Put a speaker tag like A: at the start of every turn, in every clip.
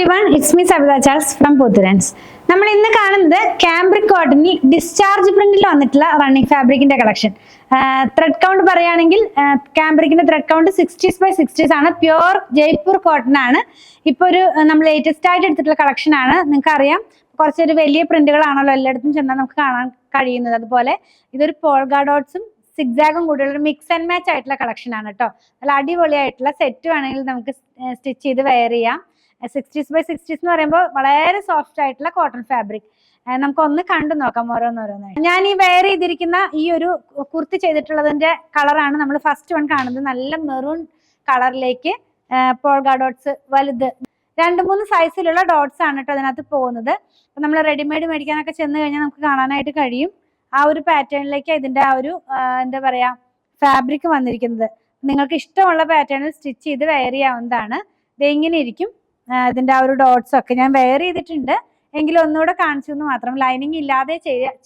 A: everyone, it's me Sabitha Charles from Pothurans. നമ്മൾ ഇന്ന് കാണുന്നത് കാംബ്രിക് കോട്ടണിൽ ഡിസ്ചാർജ് പ്രിന്റിൽ വന്നിട്ടുള്ള റണ്ണിങ് ഫാബ്രിക്കിന്റെ കളക്ഷൻ. ത്രെഡ് കൗണ്ട് പറയുകയാണെങ്കിൽ കാംബ്രിക്കിന്റെ thread count 60s by 60s ആണ്. പ്യുവർ ജയ്പൂർ കോട്ടൺ ആണ്. ഇപ്പൊ ഒരു നമ്മൾ ലേറ്റസ്റ്റ് ആയിട്ട് എടുത്തിട്ടുള്ള കളക്ഷൻ ആണ്. നിങ്ങൾക്ക് അറിയാം, കുറച്ചൊരു വലിയ പ്രിന്റുകളാണല്ലോ എല്ലായിടത്തും ചെന്നാൽ നമുക്ക് കാണാൻ കഴിയുന്നത്. അതുപോലെ ഇതൊരു പോൾഗ ഡോട്ട്സും സിഗ്സാഗും കൂടിയുള്ള ഒരു മിക്സ് ആൻഡ് മാച്ച് ആയിട്ടുള്ള കളക്ഷൻ ആണ് കേട്ടോ. നല്ല അടിപൊളിയായിട്ടുള്ള സെറ്റ് വേണമെങ്കിൽ നമുക്ക് സ്റ്റിച്ച് ചെയ്ത് വെയർ ചെയ്യാം. 60s by 60s എന്ന് പറയുമ്പോൾ വളരെ സോഫ്റ്റ് ആയിട്ടുള്ള കോട്ടൺ ഫാബ്രിക്. നമുക്ക് ഒന്ന് കണ്ടു നോക്കാം ഓരോന്നോരോന്നായി. ഞാൻ ഈ വെയർ ചെയ്തിരിക്കുന്ന ഈ ഒരു കുർത്തി ചെയ്തിട്ടുള്ളതിന്റെ കളറാണ് നമ്മൾ ഫസ്റ്റ് വൺ കാണുന്നത്. നല്ല മെറൂൺ കളറിലേക്ക് പോൾഗ ഡോട്ട്സ് വലുത് 2-3 സൈസിലുള്ള ഡോട്ട്സ് ആണ് കേട്ടോ അതിനകത്ത് പോകുന്നത്. അപ്പൊ നമ്മൾ റെഡിമെയ്ഡ് മേടിക്കാനൊക്കെ ചെന്ന് കഴിഞ്ഞാൽ നമുക്ക് കാണാനായിട്ട് കഴിയും. ആ ഒരു പാറ്റേണിലേക്ക് ഇതിന്റെ ആ ഒരു എന്താ പറയാ ഫാബ്രിക് വന്നിരിക്കുന്നത്. നിങ്ങൾക്ക് ഇഷ്ടമുള്ള പാറ്റേണിൽ സ്റ്റിച്ച് ചെയ്ത് വെയർ ചെയ്യാവുന്നതാണ്. ഇത് ഇങ്ങനെ ഇരിക്കും. ഇതിന്റെ ആ ഒരു ഡോട്ട്സ് ഒക്കെ ഞാൻ വെയർ ചെയ്തിട്ടുണ്ട്, എങ്കിലും ഒന്നുകൂടെ കാണിച്ചു എന്ന് മാത്രം. ലൈനിങ് ഇല്ലാതെ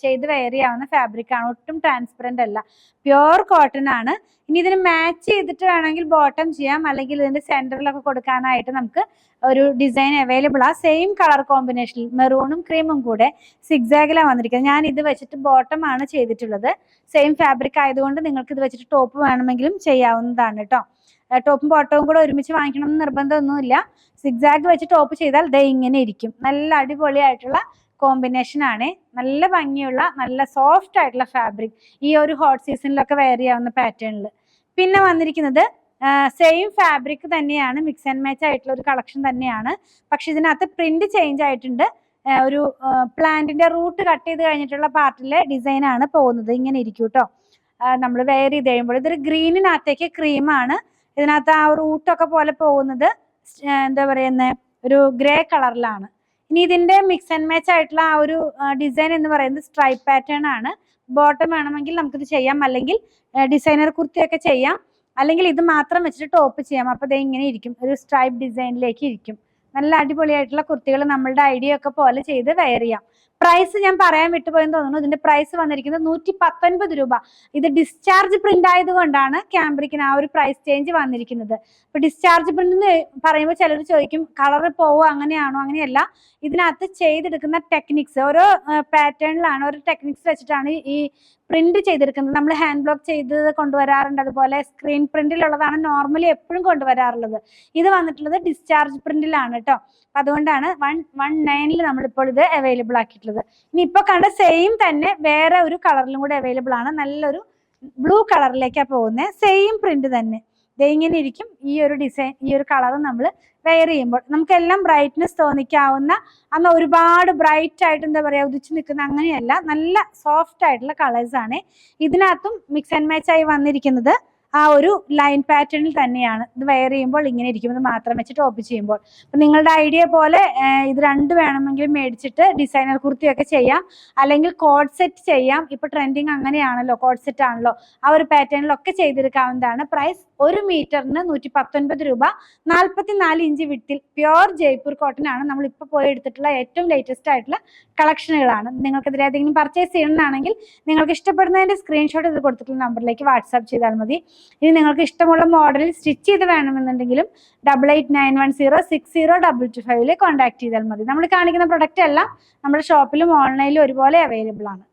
A: ചെയ്ത് വെയർ ചെയ്യാവുന്ന ഫാബ്രിക് ആണ്. ഒട്ടും ട്രാൻസ്പെറന്റ് അല്ല, പ്യുവർ കോട്ടൺ ആണ്. ഇനി ഇതിന് മാച്ച് ചെയ്തിട്ട് വേണമെങ്കിൽ ബോട്ടം ചെയ്യാം, അല്ലെങ്കിൽ ഇതിന്റെ സെന്ററിലൊക്കെ കൊടുക്കാനായിട്ട് നമുക്ക് ഒരു ഡിസൈൻ അവൈലബിൾ ആ സെയിം കളർ കോമ്പിനേഷനിൽ മെറൂണും ക്രീമും കൂടെ സിഗ്സാഗിലാണ് വന്നിരിക്കുന്നത്. ഞാൻ ഇത് വെച്ചിട്ട് ബോട്ടം ആണ് ചെയ്തിട്ടുള്ളത്. സെയിം ഫാബ്രിക് ആയതുകൊണ്ട് നിങ്ങൾക്ക് ഇത് വെച്ചിട്ട് ടോപ്പ് വേണമെങ്കിലും ചെയ്യാവുന്നതാണ് കേട്ടോ. ടോപ്പും ബോട്ടവും കൂടെ ഒരുമിച്ച് വാങ്ങിക്കണം എന്ന് നിർബന്ധമൊന്നുമില്ല. സിഗ്സാഗ് വെച്ച് ടോപ്പ് ചെയ്താൽ ദേ ഇങ്ങനെ ഇരിക്കും. നല്ല അടിപൊളിയായിട്ടുള്ള കോമ്പിനേഷൻ ആണ്. നല്ല ഭംഗിയുള്ള നല്ല സോഫ്റ്റ് ആയിട്ടുള്ള ഫാബ്രിക്. ഈ ഒരു ഹോട്ട് സീസണിലൊക്കെ വെയർ ചെയ്യാവുന്ന പാറ്റേണിൽ. പിന്നെ വന്നിരിക്കുന്നത് സെയിം ഫാബ്രിക് തന്നെയാണ്, മിക്സ് ആൻഡ് മാച്ച് ആയിട്ടുള്ള ഒരു കളക്ഷൻ തന്നെയാണ്. പക്ഷെ ഇതിനകത്ത് പ്രിന്റ് ചേഞ്ച് ആയിട്ടുണ്ട്. ഒരു പ്ലാന്റിന്റെ റൂട്ട് കട്ട് ചെയ്ത് കഴിഞ്ഞിട്ടുള്ള പാർട്ടിലെ ഡിസൈൻ ആണ് പോകുന്നത്. ഇങ്ങനെ ഇരിക്കും കേട്ടോ. നമ്മൾ വെയർ ചെയ്ത് കഴിയുമ്പോൾ ഇതൊരു ഗ്രീനിനകത്തേക്ക് ക്രീമാണ്. ഇതിനകത്ത് ആ റൂട്ടൊക്കെ പോലെ പോകുന്നത് എന്താ പറയുന്നത് ഒരു ഗ്രേ കളറിലാണ്. ഇനി ഇതിന്റെ മിക്സ് ആൻഡ് മാച്ച് ആയിട്ടുള്ള ആ ഒരു ഡിസൈൻ എന്ന് പറയുന്നത് സ്ട്രൈപ്പ് പാറ്റേൺ ആണ്. ബോട്ടം വേണമെങ്കിൽ നമുക്കിത് ചെയ്യാം, അല്ലെങ്കിൽ ഡിസൈനർ കുർത്തിയൊക്കെ ചെയ്യാം, അല്ലെങ്കിൽ ഇത് മാത്രം വെച്ചിട്ട് ടോപ്പ് ചെയ്യാം. അപ്പൊ ഇത് ഇങ്ങനെ ഇരിക്കും, ഒരു സ്ട്രൈപ്പ് ഡിസൈനിലേക്ക് ഇരിക്കും. നല്ല അടിപൊളിയായിട്ടുള്ള കുർത്തികൾ നമ്മളുടെ ഐഡിയ ഒക്കെ പോലെ ചെയ്ത് വെയർ ചെയ്യാം. പ്രൈസ് ഞാൻ പറയാൻ വിട്ടുപോയെന്ന് തോന്നുന്നു. ഇതിന്റെ പ്രൈസ് വന്നിരിക്കുന്നത് 119 രൂപ. ഇത് ഡിസ്ചാർജ് പ്രിന്റ് ആയതുകൊണ്ടാണ് കാംബ്രിക്കിന് ആ ഒരു പ്രൈസ് ചേഞ്ച് വന്നിരിക്കുന്നത്. അപ്പൊ ഡിസ്ചാർജ് പ്രിന്റ് എന്ന് പറയുമ്പോൾ ചിലർ ചോദിക്കും കളർ പോവോ, അങ്ങനെയാണോ? അങ്ങനെയല്ല. ഇതിനകത്ത് ചെയ്തെടുക്കുന്ന ടെക്നിക്സ് ഓരോ പാറ്റേണിലാണ്, ഓരോ ടെക്നിക്സ് വെച്ചിട്ടാണ് ഈ പ്രിന്റ് ചെയ്തെടുക്കുന്നത്. നമ്മൾ ഹാൻഡ് ബ്ലോക്ക് ചെയ്ത് കൊണ്ടുവരാറുണ്ട്, അതുപോലെ സ്ക്രീൻ പ്രിന്റിലുള്ളതാണ് നോർമലി എപ്പോഴും കൊണ്ടുവരാറുള്ളത്. ഇത് വന്നിട്ടുള്ളത് ഡിസ്ചാർജ് പ്രിന്റിലാണ് കേട്ടോ. അതുകൊണ്ടാണ് 119 നമ്മളിപ്പോൾ ഇത് അവൈലബിൾ ആക്കിയിട്ടുള്ളത്. ഇനി ഇപ്പൊ കണ്ട സെയിം തന്നെ വേറെ ഒരു കളറിലും കൂടെ അവൈലബിൾ ആണ്. നല്ലൊരു ബ്ലൂ കളറിലേക്കാണ് പോകുന്നത്. സെയിം പ്രിന്റ് തന്നെ ഇങ്ങനെ ഇരിക്കും. ഈ ഒരു ഡിസൈൻ, ഈ ഒരു കളർ നമ്മൾ വെയർ ചെയ്യുമ്പോൾ നമുക്കെല്ലാം ബ്രൈറ്റ്നെസ് തോന്നിക്കാവുന്ന, അന്ന് ഒരുപാട് ബ്രൈറ്റ് ആയിട്ട് എന്താ പറയാ ഉദിച്ചു നിൽക്കുന്ന അങ്ങനെയല്ല, നല്ല സോഫ്റ്റ് ആയിട്ടുള്ള കളേഴ്സ് ആണ്. ഇതിനകത്തും മിക്സ് ആൻഡ് മാച്ച് ആയി വന്നിരിക്കുന്നത് ആ ഒരു ലൈൻ പാറ്റേണിൽ തന്നെയാണ്. ഇത് വെയർ ചെയ്യുമ്പോൾ ഇങ്ങനെ ഇരിക്കും, ഇത് മാത്രം വെച്ച് ടോപ്പ് ചെയ്യുമ്പോൾ. അപ്പൊ നിങ്ങളുടെ ഐഡിയ പോലെ ഇത് രണ്ട് വേണമെങ്കിലും മേടിച്ചിട്ട് ഡിസൈനർ കുർത്തിയൊക്കെ ചെയ്യാം, അല്ലെങ്കിൽ കോഡ് സെറ്റ് ചെയ്യാം. ഇപ്പൊ ട്രെൻഡിങ് അങ്ങനെയാണല്ലോ, കോഡ് സെറ്റ് ആണല്ലോ. ആ ഒരു പാറ്റേണിലൊക്കെ ചെയ്തെടുക്കാവുന്നതാണ്. പ്രൈസ് 1 മീറ്ററിന് 119 രൂപ. 44 ഇഞ്ച് വിട്ടിൽ പ്യുവർ ജയ്പൂർ കോട്ടൺ ആണ്. നമ്മൾ ഇപ്പൊ പോയി എടുത്തിട്ടുള്ള ഏറ്റവും ലേറ്റസ്റ്റ് ആയിട്ടുള്ള കളക്ഷനുകളാണ്. നിങ്ങൾക്ക് ഇതിൽ ഏതെങ്കിലും പർച്ചേസ് ചെയ്യണമെന്നാണെങ്കിൽ നിങ്ങൾക്ക് ഇഷ്ടപ്പെടുന്നതിന്റെ സ്ക്രീൻഷോട്ട് ഇത് കൊടുത്തിട്ടുള്ള നമ്പറിലേക്ക് വാട്സാപ്പ് ചെയ്താൽ മതി. ഇനി നിങ്ങൾക്ക് ഇഷ്ടമുള്ള മോഡലിൽ സ്റ്റിച്ച് ചെയ്ത് വേണമെന്നുണ്ടെങ്കിലും 8891060225 കോൺടാക്ട് ചെയ്താൽ മതി. നമ്മൾ കാണിക്കുന്ന പ്രൊഡക്റ്റ് എല്ലാം നമ്മുടെ ഷോപ്പിലും ഓൺലൈനിലും ഒരുപോലെ അവൈലബിൾ ആണ്.